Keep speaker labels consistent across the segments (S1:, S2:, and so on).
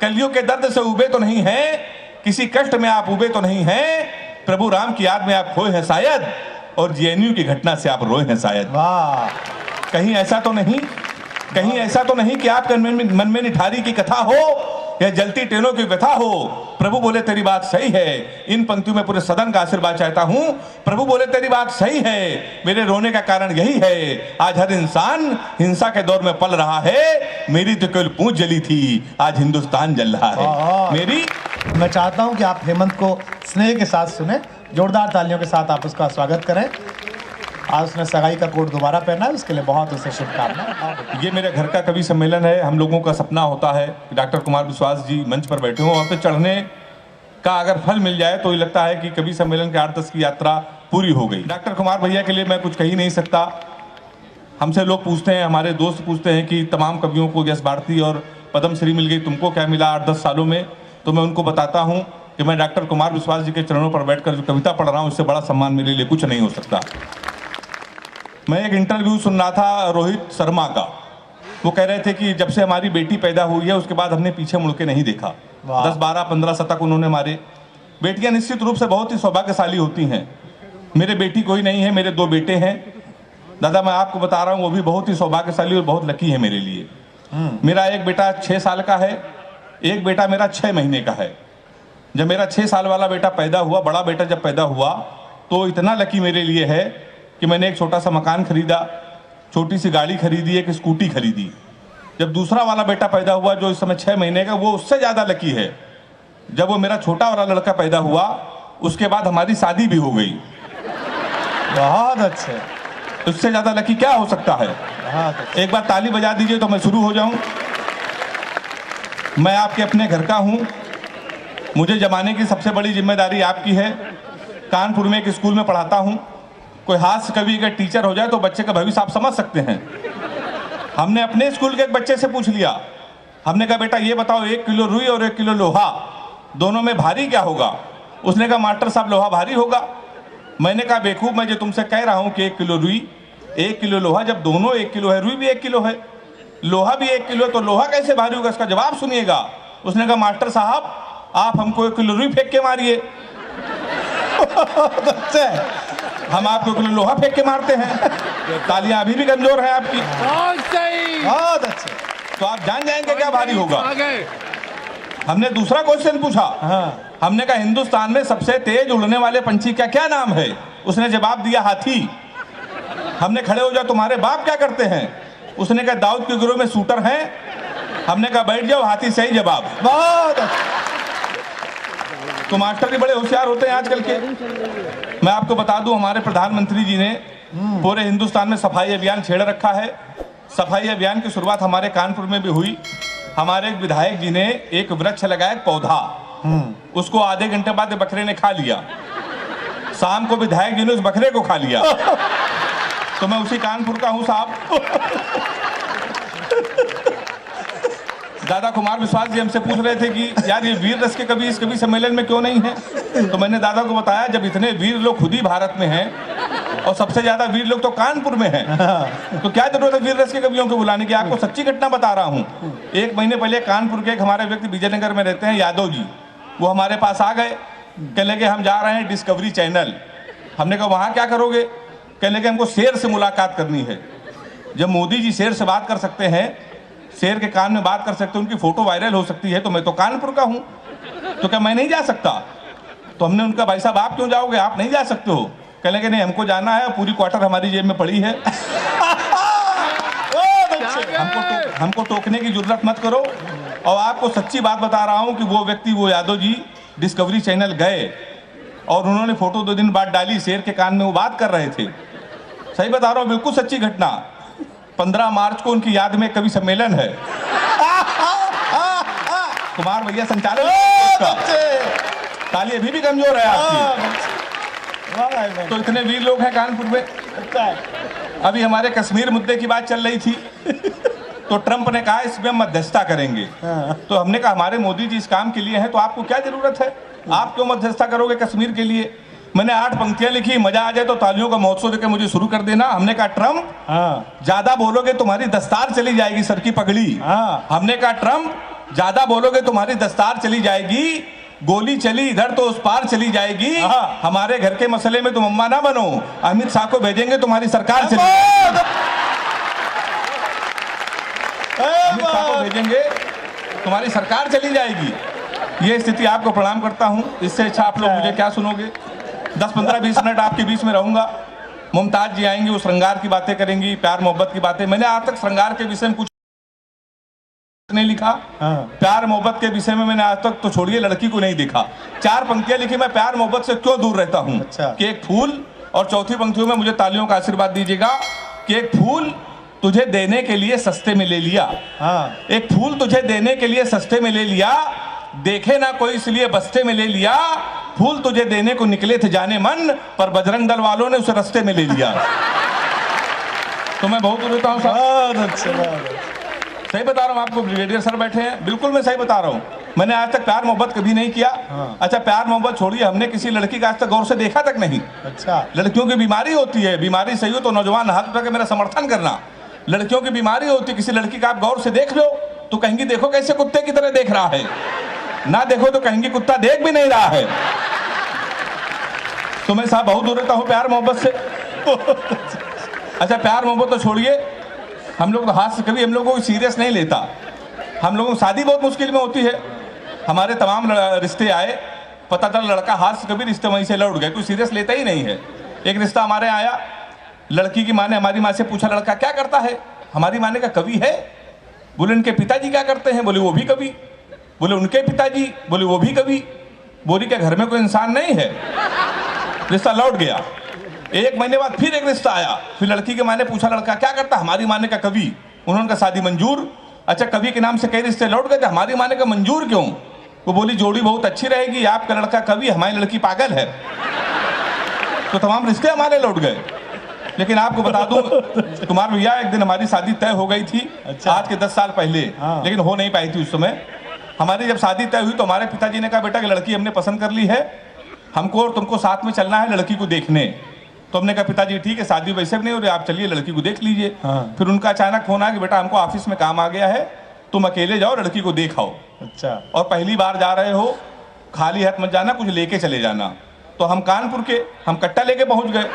S1: कलियुग के दर्द से उबे तो नहीं है, किसी कष्ट में आप उबे तो नहीं हैं, प्रभु राम की याद में आप खोए हैं शायद, और जेएनयू की घटना से आप रोए हैं शायद।
S2: वाह,
S1: कहीं ऐसा तो नहीं, कहीं ऐसा तो नहीं कि आपके मन में निठारी की कथा हो या जलती ट्रेनों की व्यथा हो। प्रभु बोले तेरी बात सही है। इन पंक्तियों में पूरे सदन का आशीर्वाद चाहता हूं। प्रभु बोले तेरी बात सही है, मेरे रोने का कारण यही है, आज हर इंसान हिंसा के दौर में पल रहा है, मेरी तो केवल पूंछ जली थी, आज हिंदुस्तान जल रहा है। मेरी
S2: मैं चाहता हूं कि आप हेमंत को स्नेह के साथ सुने, जोरदार तालियों के साथ आप उसका स्वागत करें। आज उसने सगाई का कोट दोबारा पहना है, उसके लिए बहुत उसे शुभकामनाएं।
S1: ये मेरे घर का कवि सम्मेलन है। हम लोगों का सपना होता है कि डॉक्टर कुमार विश्वास जी मंच पर बैठे हों, वहाँ पे चढ़ने का अगर फल मिल जाए तो ये लगता है कि कवि सम्मेलन के 8-10 की यात्रा पूरी हो गई। डॉक्टर कुमार भैया के लिए मैं कुछ कह ही नहीं सकता। हमसे लोग पूछते हैं, हमारे दोस्त पूछते हैं कि तमाम कवियों को यश भारती और पद्मश्री मिल गई, तुमको क्या मिला 8-10 सालों में? तो मैं उनको बताता हूँ कि मैं डॉक्टर कुमार विश्वास जी के चरणों पर बैठकर जो कविता पढ़ रहा हूँ, इससे बड़ा सम्मान मेरे लिए कुछ नहीं हो सकता। मैं एक इंटरव्यू सुन रहा था रोहित शर्मा का। वो कह रहे थे कि जब से हमारी बेटी पैदा हुई है उसके बाद हमने पीछे मुड़ के नहीं देखा। 10, 12, 15 शतक उन्होंने मारे। बेटियां निश्चित रूप से बहुत ही सौभाग्यशाली होती हैं। मेरे बेटी कोई नहीं है, मेरे 2 बेटे हैं। दादा मैं आपको बता रहा हूँ, वो भी बहुत ही सौभाग्यशाली और बहुत लकी है मेरे लिए। मेरा एक बेटा 6 साल का है, एक बेटा मेरा 6 महीने का है। जब मेरा 6 साल वाला बेटा पैदा हुआ, बड़ा बेटा जब पैदा हुआ, तो इतना लकी मेरे लिए है कि मैंने एक छोटा सा मकान खरीदा, छोटी सी गाड़ी खरीदी, एक स्कूटी खरीदी। जब दूसरा वाला बेटा पैदा हुआ जो इस समय 6 महीने का, वो उससे ज़्यादा लकी है। जब वो मेरा छोटा वाला लड़का पैदा हुआ, उसके बाद हमारी शादी भी हो गई।
S2: बहुत अच्छे।
S1: उससे ज़्यादा लकी क्या हो सकता है? एक बार ताली बजा दीजिए तो मैं शुरू हो जाऊं। मैं आपके अपने घर का हूं। मुझे जमाने की सबसे बड़ी जिम्मेदारी आपकी है। कानपुर में एक स्कूल में पढ़ाता हूं। कोई हास्य कवि का टीचर हो जाए तो बच्चे का भविष्य आप समझ सकते हैं। हमने अपने स्कूल के एक बच्चे से पूछ लिया, हमने कहा बेटा ये बताओ 1 किलो रुई और 1 किलो लोहा, दोनों में भारी क्या होगा? उसने कहा मास्टर साहब लोहा भारी होगा। मैंने कहा बेवकूफ, मैं जो तुमसे कह रहा हूँ कि 1 किलो रुई 1 किलो लोहा, जब दोनों 1 किलो है, रुई भी 1 किलो है, लोहा भी 1 किलो, तो लोहा कैसे भारी होगा? इसका जवाब सुनिएगा। उसने कहा मास्टर साहब आप हमको 1 किलो रुई फेंक के मारिए, हम आपको 1 किलो लोहा फेंक के मारते हैं। तालियां अभी भी कमजोर है आपकी। बहुत अच्छे। तो आप जान जाएंगे क्या भारी होगा। हमने दूसरा क्वेश्चन पूछा। हमने कहा हिंदुस्तान में सबसे तेज उड़ने वाले पंछी का क्या नाम है? उसने जवाब दिया हाथी। हमने खड़े हो जाओ तुम्हारे बाप क्या करते हैं? उसने कहा दाऊद के गिरोह में शूटर हैं। हमने कहा बैठ जाओ, हाथी सही जवाब। बहुत अच्छा। तो मास्टर भी बड़े होशियार होते हैं आजकल के। मैं आपको बता दूं, हमारे प्रधानमंत्री जी ने पूरे हिंदुस्तान में सफाई अभियान छेड़ रखा है। सफाई अभियान की शुरुआत हमारे कानपुर में भी हुई। हमारे एक विधायक जी ने एक वृक्ष लगाया, पौधा, उसको आधे घंटे बाद बकरे ने खा लिया। शाम को विधायक जी ने उस बकरे को खा लिया। तो मैं उसी कानपुर का हूं साहब। दादा कुमार विश्वास जी हमसे पूछ रहे थे कि यार ये वीर रस के कवि इस कवि सम्मेलन में क्यों नहीं है? तो मैंने दादा को बताया जब इतने वीर लोग खुद ही भारत में हैं और सबसे ज्यादा वीर लोग तो कानपुर में हैं, तो क्या जरूरत है वीर रस के कवियों को बुलाने की? आपको सच्ची घटना बता रहा हूँ। 1 महीने पहले कानपुर के एक हमारे व्यक्ति विजयनगर में रहते हैं, यादव जी, वो हमारे पास आ गए। कहने लगे हम जा रहे हैं डिस्कवरी चैनल। हमने कहा वहाँ क्या करोगे? कहने लगे हमको शेर से मुलाकात करनी है। जब मोदी जी शेर से बात कर सकते हैं, शेर के कान में बात कर सकते हैं, उनकी फोटो वायरल हो सकती है, तो मैं तो कानपुर का हूं, तो क्या मैं नहीं जा सकता? तो हमने उनका भाई साहब आप क्यों जाओगे, आप नहीं जा सकते हो? कहने लगे नहीं हमको जाना है, पूरी क्वार्टर हमारी जेब में पड़ी है। हमको टोकने की जरूरत मत करो। और आपको सच्ची बात बता रहा हूं कि वो व्यक्ति, वो यादव जी डिस्कवरी चैनल गए और उन्होंने फोटो 2 दिन बाद डाली, शेर के कान में वो बात कर रहे थे। सही बता रहा हूँ, बिल्कुल सच्ची घटना। 15 मार्च को उनकी याद में कवि सम्मेलन है। कुमार भैया संचालक, ताली अभी भी कमजोर है आपकी। तो इतने वीर लोग हैं कानपुर में। अभी हमारे कश्मीर मुद्दे की बात चल रही थी, तो ट्रंप ने कहा इसमें मध्यस्थता करेंगे। तो हमने कहा हमारे मोदी जी इस काम के लिए हैं, तो आपको क्या जरूरत है, आप क्यों मध्यस्थता करोगे कश्मीर के लिए? मैंने 8 पंक्तियां लिखी, मजा आ जाए तो तालियों का महोत्सव देकर मुझे शुरू कर देना। हमने कहा ट्रंप ज्यादा बोलोगे तुम्हारी दस्तार चली जाएगी, सर की पगड़ी। हमने कहा ट्रंप ज्यादा बोलोगे तुम्हारी दस्तार चली जाएगी, गोली चली इधर तो उस पार चली जाएगी। हमारे घर के मसले में तुम अम्मा ना बनो, अमित शाह को भेजेंगे, तुम्हारी सरकार चली जाएगी। अमित शाह को भेजेंगे, तुम्हारी सरकार चली जाएगी। ये स्थिति आपको प्रणाम करता हूं। इससे अच्छा आप लोग मुझे क्या सुनोगे? 10, 15, 20 मिनट आपके बीच में रहूंगा। मुमताज जी आएंगी, वो श्रृंगार की बातें करेंगी, प्यार मोहब्बत की बातें। मैंने आज तक श्रृंगार के विषय में कुछ नहीं लिखा। प्यार मोहब्बत के विषय में मैंने आज तक, तो छोड़िए, लड़की को नहीं देखा। 4 पंक्तियां लिखी, मैं प्यार मोहब्बत से क्यों दूर रहता हूं। कि एक फूल, और चौथी पंक्तियों में मुझे तालियों का आशीर्वाद दीजिएगा, कि एक फूल तुझे देने के लिए सस्ते में ले लिया। एक फूल तुझे देने के लिए सस्ते में ले लिया, देखे ना कोई इसलिए बस्ते में ले लिया। फूल तुझे देने को निकले थे जाने मन, पर बजरंग दल वालों ने उसे रास्ते में ले लिया। तो मैं बहुत रोता हूँ साहब, सही बता रहा हूँ आपको। ब्रिगेडियर सर बैठे हैं, बिल्कुल मैं सही बता रहा हूँ। मैंने आज तक प्यार मोहब्बत कभी नहीं किया। अच्छा, प्यार मोहब्बत छोड़िए, हमने किसी लड़की का आज तक गौर से देखा तक नहीं।
S2: अच्छा,
S1: लड़कियों की बीमारी होती है, बीमारी सही हो तो नौजवान हाथ उठा के मेरा समर्थन करना। लड़कियों की बीमारी होती है, किसी लड़की का आप गौर से देख लो तो कहेंगी देखो कैसे कुत्ते की तरह देख रहा है, ना देखो तो कहेंगे कुत्ता देख भी नहीं रहा है। तो मैं साहब बहुत दूर रहता हूँ प्यार मोहब्बत से। अच्छा, प्यार मोहब्बत तो छोड़िए, हम लोग तो हाथ से कभी हम लोगों को सीरियस नहीं लेता। हम लोगों को शादी बहुत मुश्किल में होती है। हमारे तमाम रिश्ते आए, पता चला लड़का हाथ से कभी रिश्ते वहीं से लौट गए, कोई सीरियस लेता ही नहीं है। एक रिश्ता हमारे आया, लड़की की माँ ने हमारी माँ से पूछा लड़का क्या करता है। हमारी माँ ने कहा कवि है। बोले उनके पिताजी क्या करते हैं। बोले वो भी कवि। बोले उनके पिताजी। बोले वो भी कवि। बोली क्या घर में कोई इंसान नहीं है। रिश्ता लौट गया। 1 महीने बाद फिर एक रिश्ता आया, फिर लड़की की माँ ने पूछा लड़का क्या करता। हमारी माँ ने कहा कवि। उन्होंने कहा शादी मंजूर। अच्छा, कवि के नाम से कई रिश्ते लौट गए थे, हमारी माँ ने कहा मंजूर क्यों। वो बोली जोड़ी बहुत अच्छी रहेगी, आपका लड़का कवि, हमारी लड़की पागल है। तो तमाम रिश्ते हमारे लौट गए। लेकिन आपको बता दूं, तुम्हारे भैया एक दिन हमारी शादी तय हो गई थी। अच्छा। आज के 10 साल पहले। लेकिन हो नहीं पाई थी उस समय। हमारी जब शादी तय हुई तो हमारे पिताजी ने कहा बेटा कि लड़की हमने पसंद कर ली है, हमको और तुमको साथ में चलना है लड़की को देखने। तो हमने कहा पिताजी ठीक है, शादी वैसे भी नहीं हो रही, आप चलिए लड़की को देख लीजिए। फिर उनका अचानक फोन आया कि बेटा हमको ऑफिस में काम आ गया है, तुम अकेले जाओ लड़की को देख आओ। अच्छा। और पहली बार जा रहे हो, खाली हाथ मत जाना, कुछ लेके चले जाना। तो हम कानपुर के, हम कट्टा लेके पहुंच गए।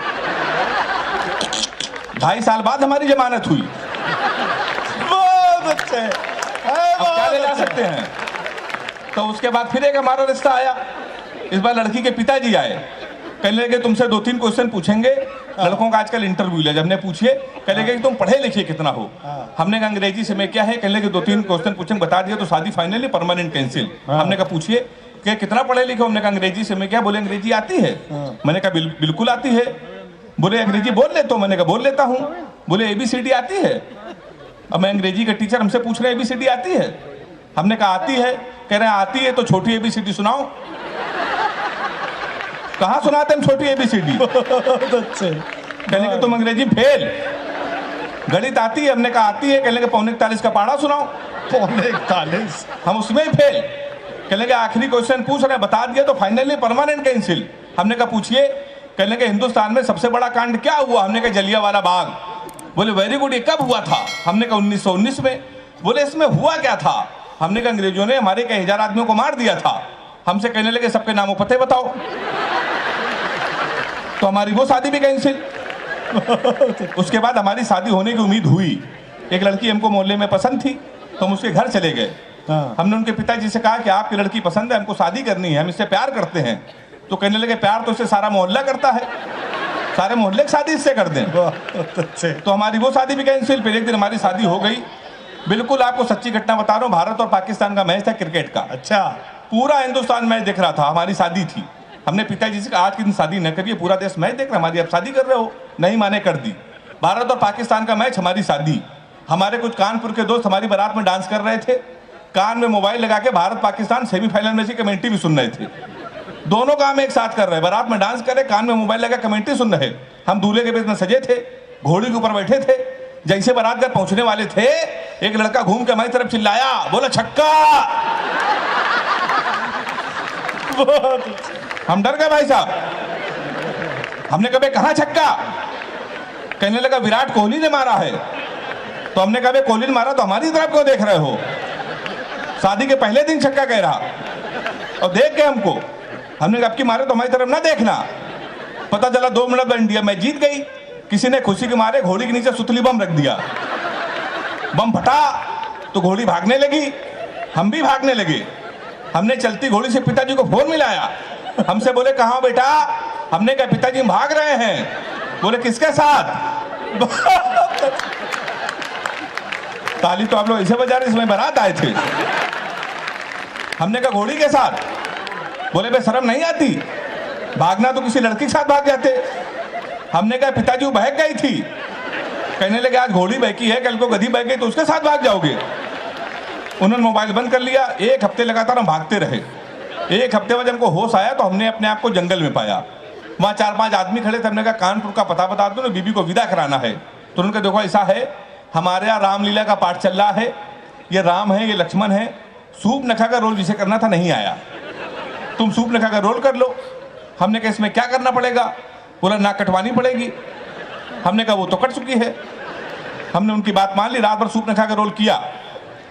S1: 2.5 साल बाद हमारी जमानत हुई।
S2: बहुत अच्छे,
S1: अब क्या ले जा सकते हैं। तो उसके बाद फिर एक हमारा रिश्ता आया। इस बार लड़की के पिताजी आए, कहने लगे तुमसे 2-3 क्वेश्चन पूछेंगे। लड़कों का आजकल इंटरव्यू ले, हमने पूछिए, कहने लगे कि तुम पढ़े लिखे कितना हो। हमने कहा अंग्रेजी से मैं क्या है, कहने लगे 2-3 क्वेश्चन पूछेंगे, बता दिया तो शादी फाइनली परमानेंट कैंसिल। हमने कहा पूछिए कि कितना पढ़े लिखे। हमने कहा अंग्रेजी से मैं क्या। बोले अंग्रेजी आती है। मैंने कहा बिल्कुल आती है। बोले अंग्रेजी बोल लेते हो। मैंने कहा बोल लेता हूँ। बोले ABCD आती है। अब मैं अंग्रेजी का टीचर, हमसे पूछ रहे ABCD आती है। हमने कहा आती है। कह रहे हैं आती है तो छोटी ABCD सुनाओ। कहाँ सुनाते हम छोटी ABCD। कहने के तुम अंग्रेजी फेल। गणित आती है। हमने कहा आती है। कहने के 41 का पहाड़ा सुनाओ।
S2: 41
S1: हम उसमें ही फेल। कहने के आखिरी क्वेश्चन पूछ रहे हैं, बता दिया तो फाइनली परमानेंट कैंसिल। हमने कहा पूछिए। कहने के हिंदुस्तान में सबसे बड़ा कांड क्या हुआ। हमने कहा जलियांवाला बाग। बोले वेरी गुड, ये कब हुआ था। हमने कहा 1919 में। बोले इसमें हुआ क्या था। हमने कहा अंग्रेजों ने हमारे कई 1000 आदमियों को मार दिया था। हमसे कहने लगे सबके नामों पते बताओ। तो हमारी वो शादी भी कैंसिल। उसके बाद हमारी शादी होने की उम्मीद हुई। एक लड़की हमको मोहल्ले में पसंद थी, तो हम उसके घर चले गए। हमने उनके पिताजी से कहा कि आपकी लड़की पसंद है, हमको शादी करनी है, हम इससे प्यार करते हैं। तो कहने लगे प्यार तो इससे सारा मोहल्ला करता है, सारे मोहल्ले की शादी इससे कर दें। तो हमारी वो शादी भी कैंसिल। फिर एक दिन हमारी शादी हो गई। बिल्कुल आपको सच्ची घटना बता रहा हूँ, भारत और पाकिस्तान का मैच था क्रिकेट का।
S2: अच्छा।
S1: पूरा हिंदुस्तान मैच देख रहा था, हमारी शादी थी। हमने पिताजी से कहा आज के दिन शादी न करिए, पूरा देश मैच देख रहा, हमारी आप शादी कर रहे हो। नहीं माने, कर दी। भारत और पाकिस्तान का मैच, हमारी शादी। हमारे कुछ कानपुर के दोस्त हमारी बारात में डांस कर रहे थे, कान में मोबाइल लगा के भारत पाकिस्तान सेमीफाइनल मैच की कमेंट्री भी सुन रहे थे। दोनों काम एक साथ कर रहे, बारात में डांस कर रहे, कान में मोबाइल लगा कमेंट्री सुन रहे। हम दूल्हे के बेस में सजे थे, घोड़ी के ऊपर बैठे थे। जैसे बारात घर पहुंचने वाले थे, एक लड़का घूम के हमारी तरफ चिल्लाया, बोला छक्का। हम डर गए भाई साहब। हमने कहा कहां छक्का। कहने लगा विराट कोहली ने मारा है। तो हमने कहा कोहली ने मारा तो हमारी तरफ क्यों देख रहे हो। शादी के पहले दिन छक्का कह रहा और देख के हमको, हमने कहा अब की मारे तो हमारी तरफ ना देखना। पता चला 2 मिनट में इंडिया मैच जीत गई। किसी ने खुशी के मारे घोड़ी के नीचे सुतली बम रख दिया, बम फटा तो घोड़ी भागने लगी, हम भी भागने लगे। हमने चलती घोड़ी से पिताजी को फोन मिलाया, हमसे बोले कहाँ बेटा? हमने कहा पिताजी हम भाग रहे हैं। बोले किसके साथ? ताली तो आप लोग ऐसे बजा रहे इसमें बारात आए थे। हमने कहा घोड़ी के साथ। बोले बे शर्म नहीं आती? भागना तो किसी लड़की के साथ भाग जाते। हमने कहा पिताजी वो बहक गई थी। कहने लगे आज घोड़ी बहकी है, कल को गधी बहक गई तो उसके साथ भाग जाओगे। उन्होंने मोबाइल बंद कर लिया। 1 हफ्ते लगातार हम भागते रहे। 1 हफ्ते में जब हमको होश आया तो हमने अपने आप को जंगल में पाया। वहाँ 4-5 आदमी खड़े थे। हमने कहा कानपुर का पता बता दो ना, बीबी को विदा कराना है। तो उन्होंने कहा देखो ऐसा है, हमारे यहाँ रामलीला का पाठ चल रहा है, ये राम है ये लक्ष्मण है, सूप नखा का रोल जिसे करना था नहीं आया, तुम सूप नखा का रोल कर लो। हमने कहा इसमें क्या करना पड़ेगा? बोला नाक कटवानी पड़ेगी। हमने कहा वो तो कट चुकी है। हमने उनकी बात मान ली, रात भर सूप नखा का रोल किया।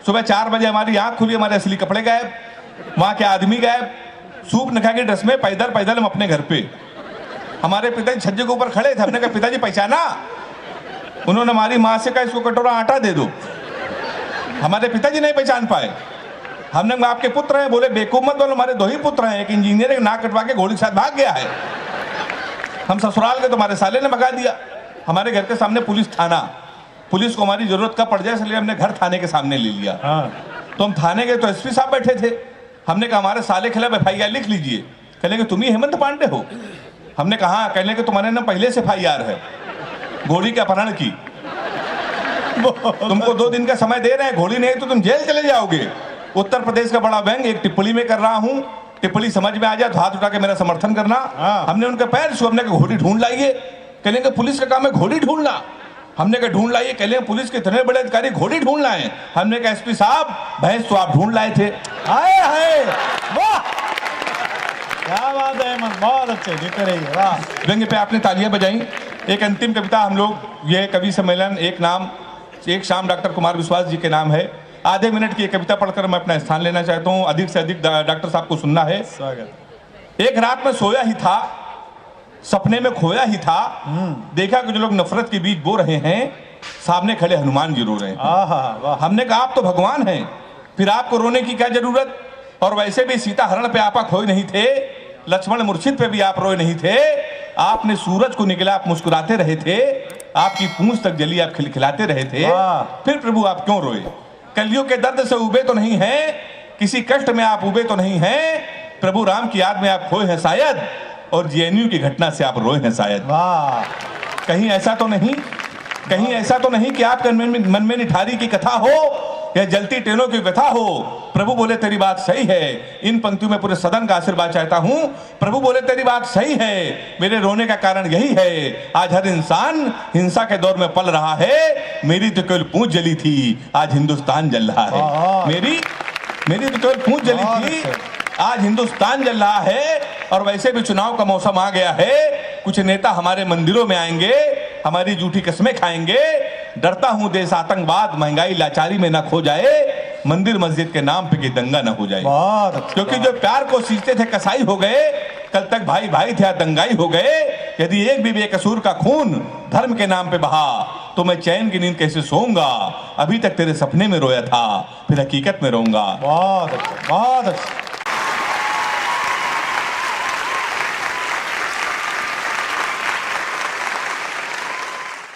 S1: सुबह 4 बजे हमारी आंख खुली, हमारे असली कपड़े गायब, वहाँ के आदमी गायब, सूप नखा के ड्रेस में पैदल पैदल हम अपने घर पे। हमारे पिताजी छज्जे के ऊपर खड़े थे। हमने कहा पिताजी पहचाना? उन्होंने हमारी माँ से कहा इसको कटोरा आटा दे दो। हमारे पिताजी नहीं पहचान पाए। हमने कहा आपके पुत्र हैं? बोले बेवकूफ मत बोलो, हमारे 2 ही पुत्र हैं, एक इंजीनियर एक नाक कटवा के घोड़ी के साथ भाग गया है। हम ससुराल के तुम्हारे साले ने भगा दिया। हमारे घर के सामने पुलिस थाना, पुलिस को हमारी जरूरत कब पड़ जाए इसलिए हमने घर थाने के सामने ले लिया। तो हम थाने गए तो एसपी साहब बैठे थे। हमने कहा हमारे साले खिलाफ FIR लिख लीजिए। कहने के तुम ही हेमंत पांडे हो? हमने कहा, कहने के तुम्हारे नाम पहले से FIR है घोड़ी के अपहरण की। तुमको 2 दिन का समय दे रहे हैं, घोड़ी नहीं तो तुम जेल चले जाओगे। उत्तर प्रदेश का बड़ा व्यंग एक टिप्पणी में कर रहा हूं, टिप्पणी समझ में आ जाए तो हाथ उठा के मेरा समर्थन करना। हमने उनके पैर छू, हमने कहा घोड़ी ढूंढ लाइए। कहने के पुलिस का काम है घोड़ी ढूंढना। हमने कहा ढूंढ लाइए। कहने पुलिस के इतने बड़े अधिकारी घोड़ी ढूंढ लाए। हमने कहा एसपी साहब भैंस तो आप ढूंढ लाए थे।
S2: हाय हाय वाह, क्या बात है मन, बहुत अच्छे, जीते रहिए, वाह।
S1: व्यंग पे आपने तालियां बजाई। एक अंतिम कविता हम लोग, ये कवि सम्मेलन एक शाम डॉक्टर कुमार विश्वास जी के नाम है। आधे मिनट की कविता पढ़कर मैं अपना स्थान लेना चाहता हूँ। अधिक से अधिक डॉक्टर साहब को सुनना है।
S2: स्वागत।
S1: एक रात में सोया ही था, सपने में खोया ही था, देखा कि जो लोग नफरत के बीच बो रहे हैं, सामने खड़े हनुमान जी रो रहे हैं। हमने कहा आप तो भगवान हैं, फिर आपको रोने की क्या जरूरत? और वैसे भी सीता हरण पे आपा खोए नहीं थे, लक्ष्मण मूर्छित पे भी आप रोए नहीं थे। आपने सूरज को निकला, आप मुस्कुराते रहे थे, आपकी पूंछ तक जली, आप खिलखिलाते रहे थे। फिर प्रभु आप क्यों रोए? कलियुग के दर्द से उबे तो नहीं हैं, किसी कष्ट में आप उबे तो नहीं हैं, प्रभु राम की याद में आप खोए हैं शायद, और JNU की घटना से आप रोए हैं शायद। कहीं ऐसा तो नहीं, कहीं ऐसा तो नहीं कि आपके मन में निठारी की कथा हो या जलती ट्रेनों की व्यथा हो। प्रभु बोले तेरी बात सही है। इन पंक्तियों में पूरे सदन का आशीर्वाद चाहता हूं। प्रभु बोले तेरी बात सही है, मेरे रोने का कारण यही है, आज हर इंसान हिंसा के दौर में पल रहा है। मेरी तो केवल पूंछ जली थी, आज हिंदुस्तान जल रहा है। मेरी तो केवल पूंछ जली थी, आज हिंदुस्तान जल रहा है। और वैसे भी चुनाव का मौसम आ गया है, कुछ नेता हमारे मंदिरों में आएंगे, हमारी झूठी कस्में खाएंगे। डरता हूं देश आतंकवाद महंगाई लाचारी में ना खो जाए, मंदिर मस्जिद के नाम पे कि दंगा ना हो जाए। क्योंकि जो प्यार को सींचते थे कसाई हो गए, कल तक भाई भाई थे दंगाई हो गए। यदि एक भी बेकसूर का खून धर्म के नाम पे बहा, तो मैं चैन की नींद कैसे सोऊंगा? अभी तक तेरे सपने में रोया था, फिर हकीकत में रोऊंगा।
S2: बहुत अच्छा, बहुत अच्छा।